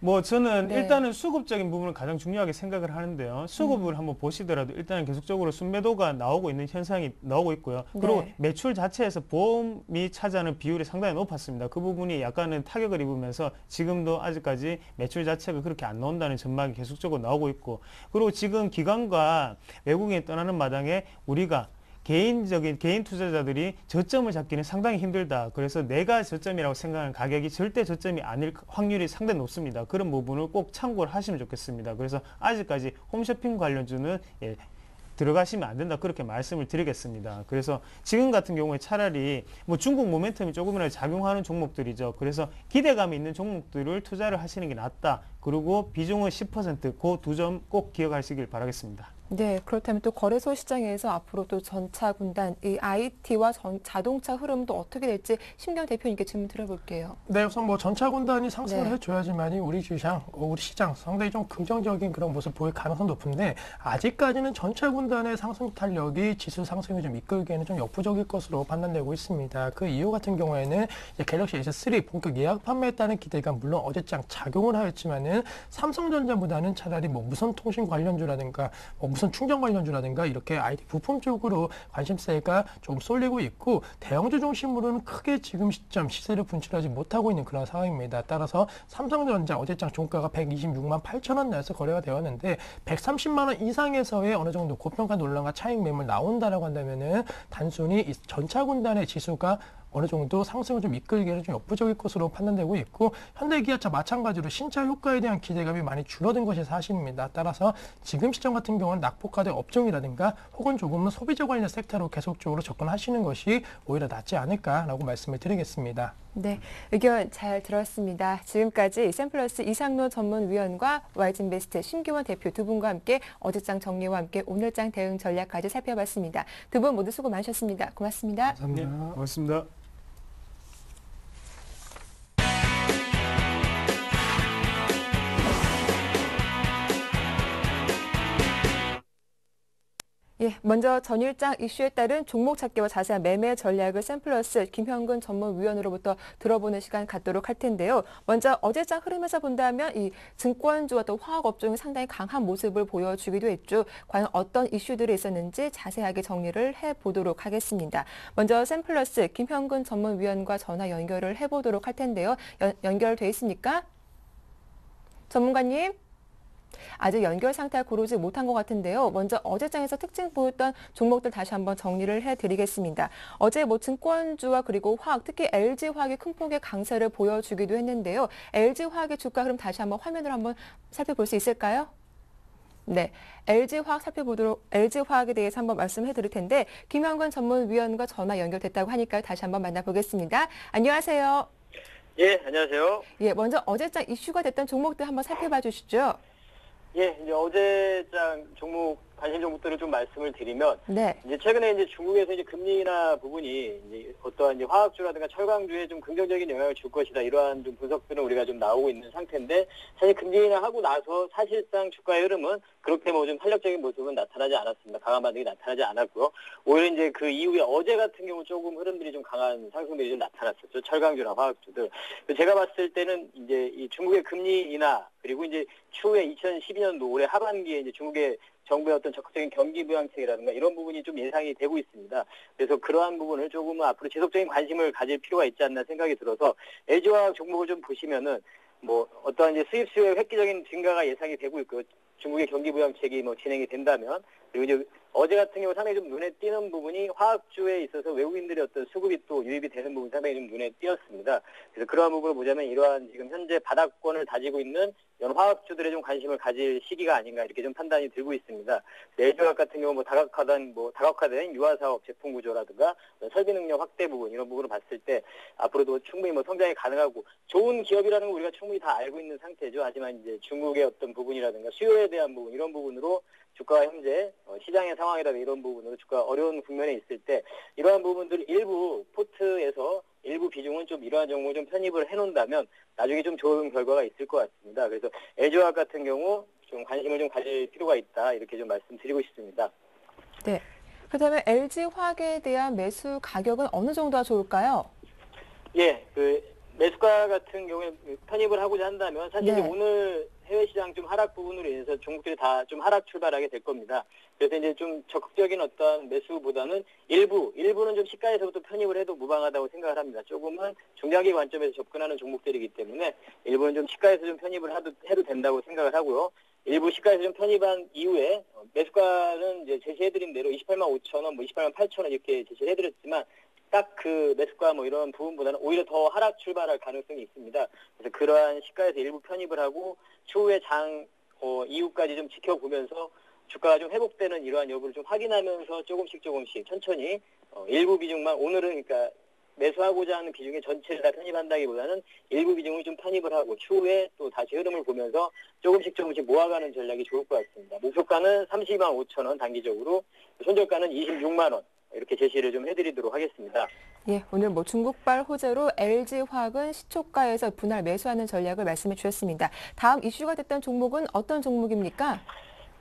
뭐 저는
네.
일단은 수급적인 부분을 가장 중요하게 생각을 하는데요. 수급을 한번 보시더라도 일단은 계속적으로 순매도가 나오고 있는 현상이 나오고 있고요. 그리고
네.
매출 자체에서 보험이 차지하는 비율이 상당히 높았습니다. 그 부분이 약간은 타격을 입으면서 지금도 아직까지 매출 자체가 그렇게 안 나온다는 전망이 계속적으로 나오고 있고, 그리고 지금 기관과 외국인이 떠나는 마당에 우리가 개인 투자자들이 저점을 잡기는 상당히 힘들다. 그래서 내가 저점이라고 생각하는 가격이 절대 저점이 아닐 확률이 상당히 높습니다. 그런 부분을 꼭 참고를 하시면 좋겠습니다. 그래서 아직까지 홈쇼핑 관련주는 들어가시면 안 된다. 그렇게 말씀을 드리겠습니다. 그래서 지금 같은 경우에 차라리 뭐 중국 모멘텀이 조금이라도 작용하는 종목들이죠. 그래서 기대감이 있는 종목들을 투자를 하시는 게 낫다. 그리고 비중은 10%, 그 두 점 꼭 기억하시길 바라겠습니다.
네, 그렇다면 또 거래소 시장에서 앞으로 또 전차 군단, 이 IT와 자동차 흐름도 어떻게 될지 심경 대표님께 질문 드려볼게요.
네, 우선 뭐 전차 군단이 상승을
네.
해줘야지만이 우리 시장 상당히 좀 긍정적인 그런 모습 보일 가능성 높은데 아직까지는 전차 군단의 상승 탄력이 지수 상승을 좀 이끌기에는 좀 역부족일 것으로 판단되고 있습니다. 그 이유 같은 경우에는 이제 갤럭시 S3 본격 예약 판매에 따른 기대가 물론 어제장 작용을 하였지만은 삼성전자보다는 차라리 뭐 무선 통신 관련주라든가 무선 충전 관련주라든가 이렇게 IT 부품 쪽으로 관심세가 좀 쏠리고 있고 대형주 중심으로는 크게 지금 시점 시세를 분출하지 못하고 있는 그런 상황입니다. 따라서 삼성전자 어제장 종가가 126만 8천 원 내에서 거래가 되었는데 130만 원 이상에서의 어느 정도 고평가 논란과 차익 매물 나온다라고 한다면은 단순히 이 전차 군단의 지수가 어느 정도 상승을 좀 이끌기에는 좀 역부족일 것으로 판단되고 있고 현대기아차 마찬가지로 신차 효과에 대한 기대감이 많이 줄어든 것이 사실입니다. 따라서 지금 시점 같은 경우는 낙폭화된 업종이라든가 혹은 조금은 소비자 관련 섹터로 계속적으로 접근하시는 것이 오히려 낫지 않을까라고 말씀을 드리겠습니다.
네, 의견 잘 들었습니다. 지금까지 샘플러스 이상로 전문위원과 와이즈인베스트 심기원 대표 두 분과 함께 어제장 정리와 함께 오늘장 대응 전략까지 살펴봤습니다. 두 분 모두 수고 많으셨습니다. 고맙습니다.
네, 고맙습니다.
예, 먼저 전일장 이슈에 따른 종목 찾기와 자세한 매매 전략을 샘플러스 김형근 전문위원으로부터 들어보는 시간 갖도록 할 텐데요. 먼저 어제장 흐름에서 본다면 이 증권주와 또 화학업종이 상당히 강한 모습을 보여주기도 했죠. 과연 어떤 이슈들이 있었는지 자세하게 정리를 해보도록 하겠습니다. 먼저 샘플러스 김형근 전문위원과 전화 연결을 해보도록 할 텐데요. 연결돼 있습니까? 전문가님? 아직 연결 상태가 고르지 못한 것 같은데요. 먼저 어제장에서 특징 보였던 종목들 다시 한번 정리를 해드리겠습니다. 어제 뭐 증권주와 그리고 화학, 특히 LG화학이 큰 폭의 강세를 보여주기도 했는데요. LG화학의 주가 흐름 다시 한번 화면을 한번 살펴볼 수 있을까요? 네, LG화학에 대해서 한번 말씀해 드릴 텐데 김형근 전문위원과 전화 연결됐다고 하니까 다시 한번 만나보겠습니다. 안녕하세요.
예, 안녕하세요.
예, 먼저 어제장 이슈가 됐던 종목들 한번 살펴봐 주시죠.
예, 이제 어제장 종목 관심 종목들을 좀 말씀을 드리면
네.
이제 최근에 이제 중국에서 이제 금리 인하 부분이 이제 어떠한 이제 화학주라든가 철강주에 좀 긍정적인 영향을 줄 것이다 이러한 좀 분석들은 우리가 좀 나오고 있는 상태인데 사실 금리 인하하고 나서 사실상 주가의 흐름은 그렇게 뭐 좀 탄력적인 모습은 나타나지 않았습니다. 강한 반등이 나타나지 않았고요. 오히려 이제 그 이후에 어제 같은 경우 조금 흐름들이 좀 강한 상승들이 좀 나타났었죠. 철강주나 화학주들. 제가 봤을 때는 이제 이 중국의 금리 인하 그리고 이제 추후에 2012년도 올해 하반기에 이제 중국의 정부의 어떤 적극적인 경기 부양책이라든가 이런 부분이 좀 예상이 되고 있습니다. 그래서 그러한 부분을 조금은 앞으로 지속적인 관심을 가질 필요가 있지 않나 생각이 들어서 LG화학 종목을 좀 보시면은 뭐 어떠한 이제 수입 수요의 획기적인 증가가 예상이 되고 있고요. 중국의 경기 부양책이 뭐 진행이 된다면 그리고 이제 어제 같은 경우 상당히 좀 눈에 띄는 부분이 화학주에 있어서 외국인들의 어떤 수급이 또 유입이 되는 부분 상당히 좀 눈에 띄었습니다. 그래서 그러한 부분을 보자면 이러한 지금 현재 바닥권을 다지고 있는 이런 화학주들에 좀 관심을 가질 시기가 아닌가 이렇게 좀 판단이 들고 있습니다. LG화학 같은 경우 다각화된 유아 사업 제품 구조라든가 설비 능력 확대 부분 이런 부분을 봤을 때 앞으로도 충분히 뭐 성장이 가능하고 좋은 기업이라는 걸 우리가 충분히 다 알고 있는 상태죠. 하지만 이제 중국의 어떤 부분이라든가 수요에 대한 부분 이런 부분으로 주가가 현재 시장의 상황이라든가 이런 부분으로 주가가 어려운 국면에 있을 때 이러한 부분들 일부 포트에서 일부 비중은 좀 이러한 종목을 좀 편입을 해놓는다면 나중에 좀 좋은 결과가 있을 것 같습니다. 그래서 LG화학 같은 경우 좀 관심을 좀 가질 필요가 있다 이렇게 좀 말씀드리고 싶습니다.
네. 그렇다면 LG화학에 대한 매수 가격은 어느 정도가 좋을까요?
예, 그 매수가 같은 경우에 편입을 하고자 한다면 사실
네.
이제 오늘 해외 시장 좀 하락 부분으로 인해서 종목들이 다 좀 하락 출발하게 될 겁니다. 그래서 이제 좀 적극적인 어떤 매수보다는 일부는 좀 시가에서부터 편입을 해도 무방하다고 생각을 합니다. 조금은 중장기 관점에서 접근하는 종목들이기 때문에 일부는 좀 시가에서 좀 편입을 해도 된다고 생각을 하고요. 일부 시가에서 좀 편입한 이후에 매수가는 이제 제시해드린 대로 28만 5천 원, 뭐 28만 8천 원 이렇게 제시해드렸지만 딱 그 매수가 뭐 이런 부분보다는 오히려 더 하락 출발할 가능성이 있습니다. 그래서 그러한 시가에서 일부 편입을 하고 추후에 장 이후까지 좀 지켜보면서 주가가 좀 회복되는 이러한 여부를 좀 확인하면서 조금씩 천천히 일부 비중만 오늘은 그러니까 매수하고자 하는 비중의 전체를 다 편입한다기보다는 일부 비중을 좀 편입을 하고 추후에 또 다시 흐름을 보면서 조금씩 모아가는 전략이 좋을 것 같습니다. 목표가는 32만 5천 원 단기적으로 손절가는 26만 원 이렇게 제시를 좀 해드리도록 하겠습니다.
예, 오늘 뭐 중국발 호재로 LG화학은 시초가에서 분할 매수하는 전략을 말씀해 주셨습니다. 다음 이슈가 됐던 종목은 어떤 종목입니까?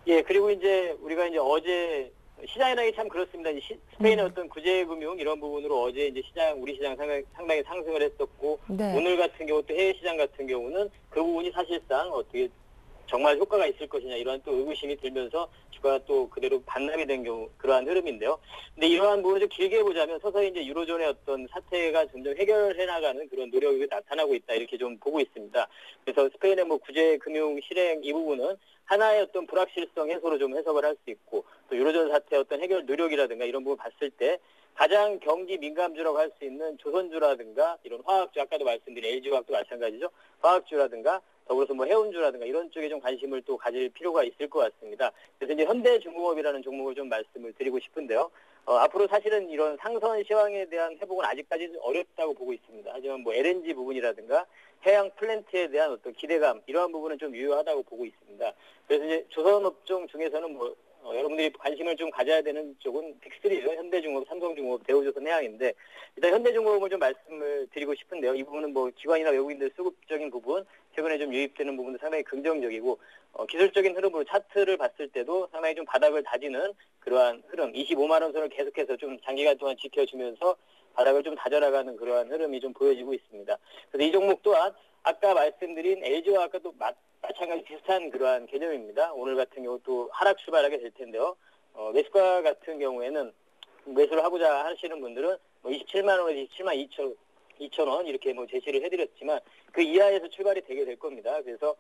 예, 그리고 이제 우리가 이제 어제 시장이라는 게 참 그렇습니다. 스페인의 어떤 구제금융 이런 부분으로 어제 이제 우리 시장 상당히 상승을 했었고
네.
오늘 같은 경우 또 해외 시장 같은 경우는 그 부분이 사실상 어떻게 정말 효과가 있을 것이냐 이러한 또 의구심이 들면서 주가가 또 그대로 반납이 된 경우 그러한 흐름인데요. 근데 이러한 부분을 좀 길게 보자면 서서히 이제 유로존의 어떤 사태가 점점 해결해 나가는 그런 노력이 나타나고 있다 이렇게 좀 보고 있습니다. 그래서 스페인의 뭐 구제 금융 실행 이 부분은 하나의 어떤 불확실성 해소로 좀 해석을 할 수 있고 또 유로존 사태의 어떤 해결 노력이라든가 이런 부분 봤을 때 가장 경기 민감주라고 할 수 있는 조선주라든가 이런 화학주 아까도 말씀드린 LG화학도 마찬가지죠. 화학주라든가 더불어서 뭐 해운주라든가 이런 쪽에 좀 관심을 또 가질 필요가 있을 것 같습니다. 그래서 이제 현대중공업이라는 종목을 좀 말씀을 드리고 싶은데요. 앞으로 사실은 이런 상선 시황에 대한 회복은 아직까지 어렵다고 보고 있습니다. 하지만 뭐 LNG 부분이라든가 해양 플랜트에 대한 어떤 기대감 이러한 부분은 좀 유효하다고 보고 있습니다. 그래서 이제 조선업종 중에서는 뭐 여러분들이 관심을 좀 가져야 되는 쪽은 빅3죠. 현대중공업, 삼성중공업, 대우조선, 해양인데 일단 현대중공업을 좀 말씀을 드리고 싶은데요. 이 부분은 뭐 기관이나 외국인들 수급적인 부분 최근에 좀 유입되는 부분도 상당히 긍정적이고 기술적인 흐름으로 차트를 봤을 때도 상당히 좀 바닥을 다지는 그러한 흐름 25만 원 선을 계속해서 좀 장기간 동안 지켜주면서 바닥을 좀 다져나가는 그러한 흐름이 좀 보여지고 있습니다. 그래서 이 종목 또한 아까 말씀드린 LG와 또 마찬가지 비슷한 그러한 개념입니다. 오늘 같은 경우 또 하락 출발하게 될 텐데요. 매수가 같은 경우에는 매수를 하고자 하시는 분들은 뭐 27만 원에서 27만 2천 원 이렇게 뭐 제시를 해드렸지만 그 이하에서 출발이 되게 될 겁니다. 그래서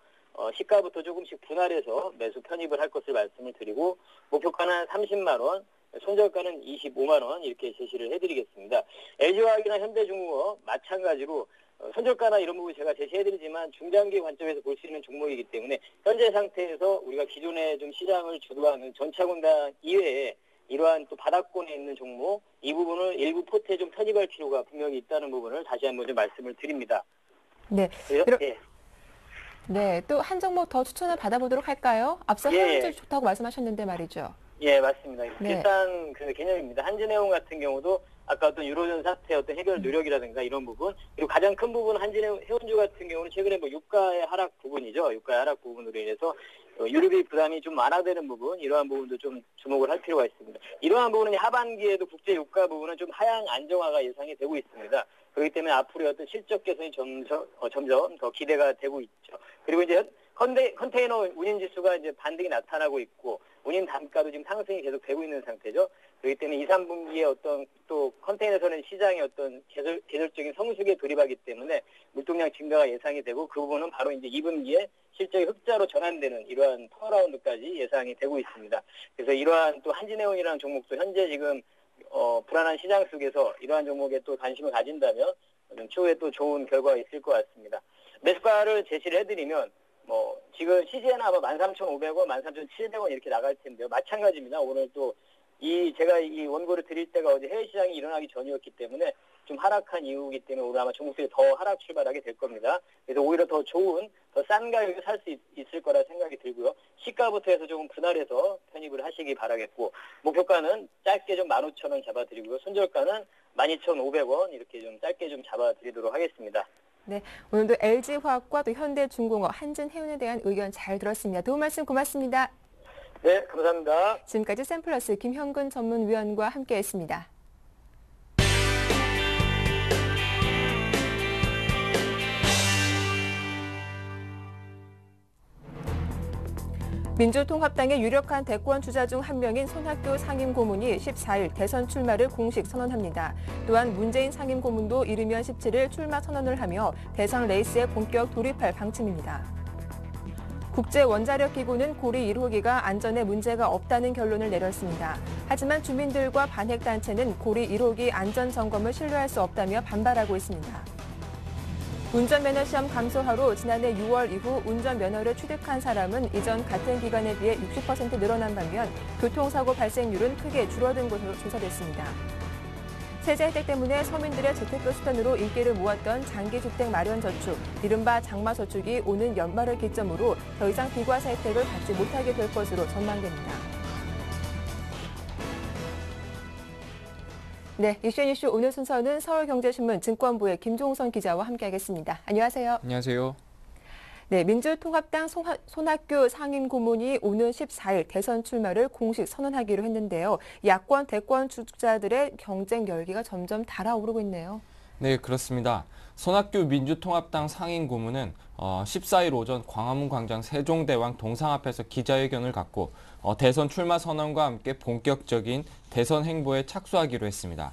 시가부터 조금씩 분할해서 매수 편입을 할 것을 말씀을 드리고 목표가는 30만 원, 손절가는 25만 원 이렇게 제시를 해드리겠습니다. LG화학이나 현대중공업 마찬가지로 손절가나 이런 부분 제가 제시해드리지만 중장기 관점에서 볼 수 있는 종목이기 때문에 현재 상태에서 우리가 기존에 좀 시장을 주도하는 전차공단 이외에 이러한 또 바닥권에 있는 종목 이 부분을 일부 포트에 좀 편입할 필요가 분명히 있다는 부분을 다시 한번 좀 말씀을 드립니다.
네.
예.
네, 또 한 종목 더 추천을 받아보도록 할까요? 앞서
예.
해운주 좋다고 말씀하셨는데 말이죠.
예, 맞습니다.
네.
비슷한 그 개념입니다. 한진해운 같은 경우도 아까 어떤 유로존 사태 어떤 해결 노력이라든가 이런 부분, 그리고 가장 큰 부분 한진해운주 같은 경우는 최근에 뭐 유가의 하락 부분이죠. 유가의 하락 부분으로 인해서 유류비 부담이 좀 완화되는 부분, 이러한 부분도 좀 주목을 할 필요가 있습니다. 이러한 부분은 하반기에도 국제 유가 부분은 좀 하향 안정화가 예상이 되고 있습니다. 그렇기 때문에 앞으로 어떤 실적 개선이 점점 더 기대가 되고 있죠. 그리고 이제 컨테이너 운임 지수가 이제 반등이 나타나고 있고, 운임 단가도 지금 상승이 계속 되고 있는 상태죠. 그렇기 때문에 2, 3분기에 어떤 또 컨테이너선은 시장의 어떤 계절적인 성수기에 돌입하기 때문에 물동량 증가가 예상이 되고, 그 부분은 바로 이제 2분기에 실적이 흑자로 전환되는 이러한 턴어라운드까지 예상이 되고 있습니다. 그래서 이러한 또 한진해운이라는 종목도 현재 지금 불안한 시장 속에서 이러한 종목에 또 관심을 가진다면 추후에 또 좋은 결과가 있을 것 같습니다. 매수가를 제시를 해드리면 지금 CGN은 아마 13,500원, 13,700원 이렇게 나갈 텐데요. 마찬가지입니다. 오늘 또 제가 이 원고를 드릴 때가 어제 해외 시장이 일어나기 전이었기 때문에 좀 하락한 이유이기 때문에 오늘 아마 종목들이 더 하락 출발하게 될 겁니다. 그래서 오히려 더 좋은, 더 싼 가격에 살 수 있을 거라 생각이 들고요. 시가부터 해서 조금 분할해서 편입을 하시기 바라겠고, 목표가는 짧게 좀 15,000원 잡아드리고요. 손절가는 12,500원 이렇게 좀 짧게 좀 잡아드리도록 하겠습니다.
네, 오늘도 LG화학과 또 현대중공업, 한진해운에 대한 의견 잘 들었습니다. 도움 말씀 고맙습니다.
네, 감사합니다.
지금까지 샘플러스 김형근 전문위원과 함께했습니다. 민주통합당의 유력한 대권 주자 중 한 명인 손학규 상임고문이 14일 대선 출마를 공식 선언합니다. 또한 문재인 상임고문도 이르면 17일 출마 선언을 하며 대선 레이스에 본격 돌입할 방침입니다. 국제원자력기구는 고리 1호기가 안전에 문제가 없다는 결론을 내렸습니다. 하지만 주민들과 반핵단체는 고리 1호기 안전점검을 신뢰할 수 없다며 반발하고 있습니다. 운전면허 시험 감소하로 지난해 6월 이후 운전면허를 취득한 사람은 이전 같은 기간에 비해 60% 늘어난 반면 교통사고 발생률은 크게 줄어든 것으로 조사됐습니다. 세제 혜택 때문에 서민들의 재테크 수단으로 인기를 모았던 장기주택 마련 저축, 이른바 장마저축이 오는 연말을 기점으로 더 이상 비과세 혜택을 받지 못하게 될 것으로 전망됩니다. 네, 이슈 오늘 순서는 서울경제신문 증권부의 김종선 기자와 함께하겠습니다. 안녕하세요.
안녕하세요.
네, 민주통합당 손학규 상임고문이 오는 14일 대선 출마를 공식 선언하기로 했는데요. 야권, 대권 주자들의 경쟁 열기가 점점 달아오르고 있네요.
네, 그렇습니다. 손학규 민주통합당 상임고문은 14일 오전 광화문 광장 세종대왕 동상 앞에서 기자회견을 갖고 대선 출마 선언과 함께 본격적인 대선 행보에 착수하기로 했습니다.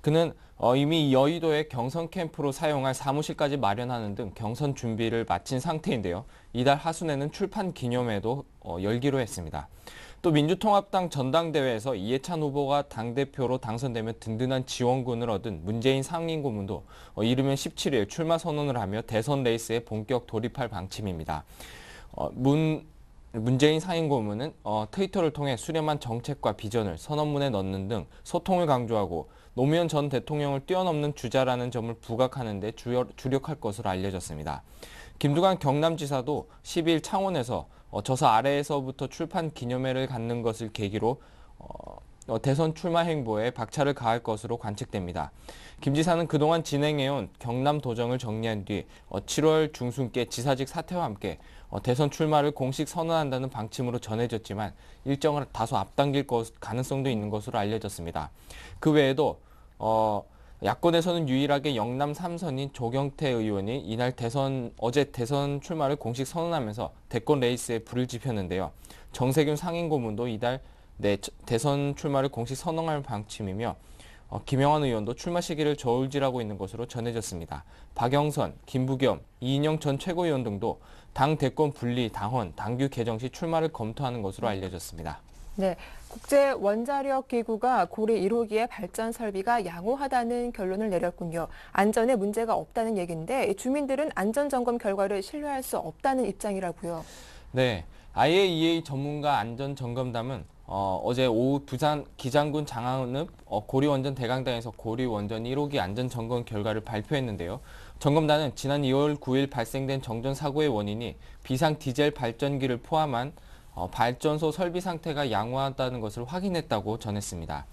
그는 이미 여의도의 경선 캠프로 사용할 사무실까지 마련하는 등 경선 준비를 마친 상태인데요. 이달 하순에는 출판 기념회도 열기로 했습니다. 또 민주통합당 전당대회에서 이해찬 후보가 당대표로 당선되면 든든한 지원군을 얻은 문재인 상임고문도 이르면 17일 출마 선언을 하며 대선 레이스에 본격 돌입할 방침입니다. 문재인 상임고문은 트위터를 통해 수렴한 정책과 비전을 선언문에 넣는 등 소통을 강조하고 노무현 전 대통령을 뛰어넘는 주자라는 점을 부각하는 데 주력할 것으로 알려졌습니다. 김두관 경남지사도 10일 창원에서 저서 아래에서부터 출판 기념회를 갖는 것을 계기로 대선 출마 행보에 박차를 가할 것으로 관측됩니다. 김 지사는 그동안 진행해온 경남 도정을 정리한 뒤 7월 중순께 지사직 사퇴와 함께 대선 출마를 공식 선언한다는 방침으로 전해졌지만 일정을 다소 앞당길 가능성도 있는 것으로 알려졌습니다. 그 외에도 야권에서는 유일하게 영남 3선인 조경태 의원이 이날 어제 대선 출마를 공식 선언하면서 대권 레이스에 불을 지폈는데요. 정세균 상임고문도 이달 대선 출마를 공식 선언할 방침이며 김영환 의원도 출마 시기를 저울질하고 있는 것으로 전해졌습니다. 박영선, 김부겸, 이인영 전 최고위원 등도 당 대권 분리, 당헌, 당규 개정 시 출마를 검토하는 것으로 알려졌습니다.
네, 국제원자력기구가 고리 1호기의 발전 설비가 양호하다는 결론을 내렸군요. 안전에 문제가 없다는 얘기인데 주민들은 안전점검 결과를 신뢰할 수 없다는 입장이라고요.
네, IAEA 전문가 안전점검단은 어제 오후 부산 기장군 장안읍 고리원전 대강당에서 고리원전 1호기 안전점검 결과를 발표했는데요. 점검단은 지난 2월 9일 발생된 정전 사고의 원인이 비상 디젤 발전기를 포함한 발전소 설비 상태가 양호하다는 것을 확인했다고 전했습니다.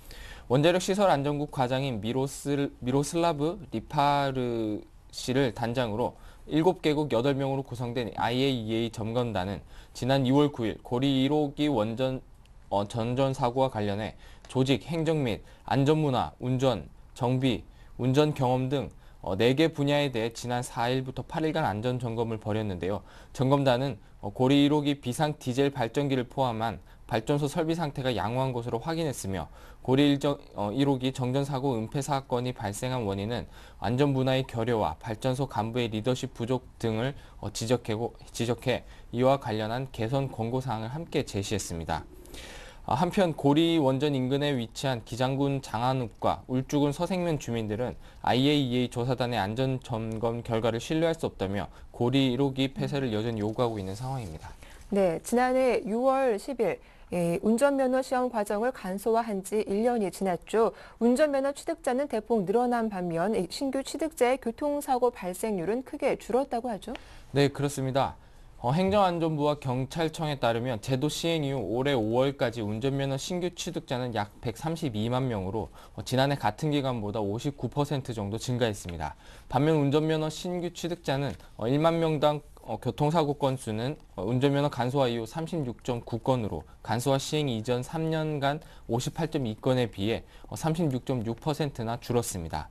원자력 시설 안전국 과장인 미로슬라브 리파르시를 단장으로 7개국 8명으로 구성된 IAEA 점검단은 지난 2월 9일 고리 1호기 전전 사고와 관련해 조직, 행정 및 안전문화, 운전, 정비, 운전 경험 등 4개 분야에 대해 지난 4일부터 8일간 안전 점검을 벌였는데요. 점검단은 고리 1호기 비상 디젤 발전기를 포함한 발전소 설비 상태가 양호한 것으로 확인했으며 고리 1호기 정전사고 은폐 사건이 발생한 원인은 안전문화의 결여와 발전소 간부의 리더십 부족 등을 지적해 이와 관련한 개선 권고사항을 함께 제시했습니다. 한편 고리 원전 인근에 위치한 기장군 장안읍과 울주군 서생면 주민들은 IAEA 조사단의 안전점검 결과를 신뢰할 수 없다며 고리 1호기 폐쇄를 여전히 요구하고 있는 상황입니다.
네, 지난해 6월 10일 운전면허 시험 과정을 간소화한 지 1년이 지났죠. 운전면허 취득자는 대폭 늘어난 반면 신규 취득자의 교통사고 발생률은 크게 줄었다고 하죠.
네, 그렇습니다. 행정안전부와 경찰청에 따르면 제도 시행 이후 올해 5월까지 운전면허 신규 취득자는 약 132만 명으로 지난해 같은 기간보다 59% 정도 증가했습니다. 반면 운전면허 신규 취득자는 1만 명당 교통사고 건수는 운전면허 간소화 이후 36.9건으로 간소화 시행 이전 3년간 58.2건에 비해 36.6%나 줄었습니다.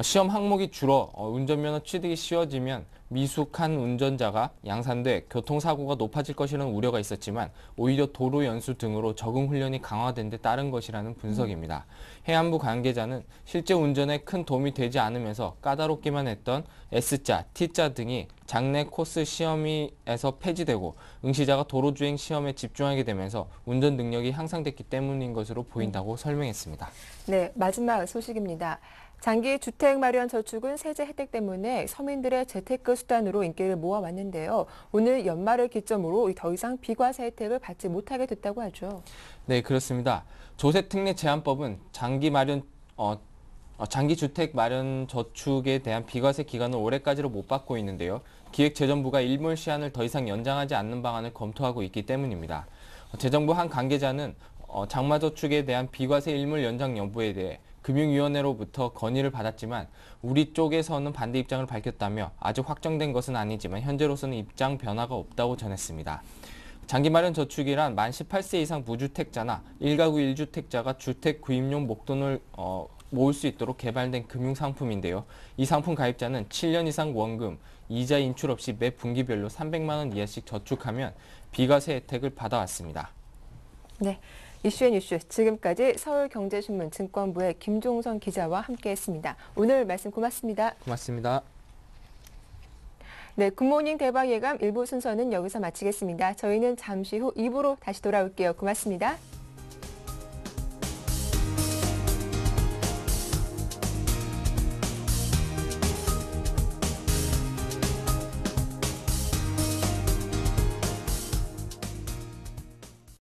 시험 항목이 줄어 운전면허 취득이 쉬워지면 미숙한 운전자가 양산돼 교통사고가 높아질 것이라는 우려가 있었지만 오히려 도로 연수 등으로 적응 훈련이 강화된 데 따른 것이라는 분석입니다. 해안부 관계자는 실제 운전에 큰 도움이 되지 않으면서 까다롭기만 했던 S자, T자 등이 장내 코스 시험에서 폐지되고 응시자가 도로주행 시험에 집중하게 되면서 운전 능력이 향상됐기 때문인 것으로 보인다고 설명했습니다.
네, 마지막 소식입니다. 장기 주택 마련 저축은 세제 혜택 때문에 서민들의 재테크 수단으로 인기를 모아왔는데요. 오늘 연말을 기점으로 더 이상 비과세 혜택을 받지 못하게 됐다고 하죠.
네, 그렇습니다. 조세특례 제한법은 장기 주택 마련 저축에 대한 비과세 기간을 올해까지로 못 받고 있는데요. 기획재정부가 일몰 시한을 더 이상 연장하지 않는 방안을 검토하고 있기 때문입니다. 재정부 한 관계자는 장마저축에 대한 비과세 일몰 연장 여부에 대해 금융위원회로부터 건의를 받았지만 우리 쪽에서는 반대 입장을 밝혔다며 아직 확정된 것은 아니지만 현재로서는 입장 변화가 없다고 전했습니다. 장기마련 저축이란 만 18세 이상 무주택자나 1가구 1주택자가 주택 구입용 목돈을 모을 수 있도록 개발된 금융상품인데요. 이 상품 가입자는 7년 이상 원금, 이자 인출 없이 매 분기별로 300만 원 이하씩 저축하면 비과세 혜택을 받아왔습니다.
네. 이슈앤이슈 지금까지 서울경제신문 증권부의 김종선 기자와 함께했습니다. 오늘 말씀 고맙습니다.
고맙습니다.
네, 굿모닝 대박 예감 1부 순서는 여기서 마치겠습니다. 저희는 잠시 후 2부로 다시 돌아올게요. 고맙습니다.